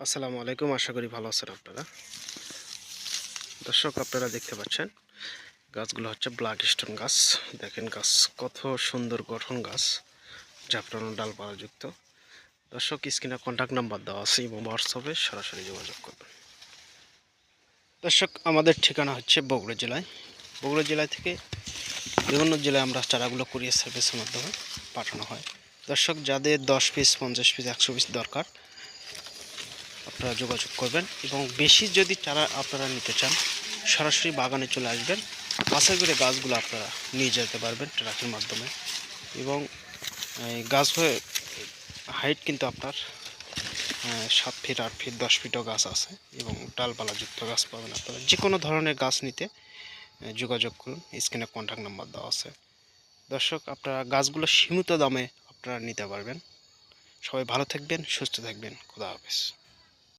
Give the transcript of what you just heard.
আসসালামু আলাইকুম। আশা করি ভালো আছেন আপনারা। দর্শক, আপনারা দেখতে পাচ্ছেন গাছগুলো হচ্ছে ব্ল্যাক স্টোন গাছ। দেখেন গাছ কত সুন্দর গঠন গাছ, ঝাপটানো ডালপালাযুক্ত। দর্শক, স্ক্রিনে কন্ট্যাক্ট নাম্বার দেওয়া আছে এবং হোয়াটসঅ্যাপে সরাসরি যোগাযোগ করবেন। দর্শক, আমাদের ঠিকানা হচ্ছে বগুড়া জেলায়। বগুড়া জেলা থেকে বিভিন্ন জেলায় আমরা চারাগুলো কুরিয়ার সার্ভিসের মাধ্যমে পাঠানো হয়। দর্শক, যাদের 10 পিস, 50 পিস, 100 পিস দরকার আপনারা যোগাযোগ করবেন, এবং বেশি যদি চারা আপনারা নিতে চান সরাসরি বাগানে চলে আসবেন। বাছাই করে গাছগুলো আপনারা নিয়ে যেতে পারবেন ট্রাকের মাধ্যমে। এবং এই গাছ হয়ে হাইট কিন্তু আপনার 7 ফিট, 8 ফিট, 10 ফিটও গাছ আছে, এবং ডালপালাযুক্ত গাছ পাবেন আপনারা। যে কোনো ধরনের গাছ নিতে যোগাযোগ করুন, স্ক্রিনে কন্ট্যাক্ট নাম্বার দেওয়া আছে। দর্শক, আপনারা গাছগুলো সীমিত দামে আপনারা নিতে পারবেন। সবাই ভালো থাকবেন, সুস্থ থাকবেন। খোদা হাফেজ।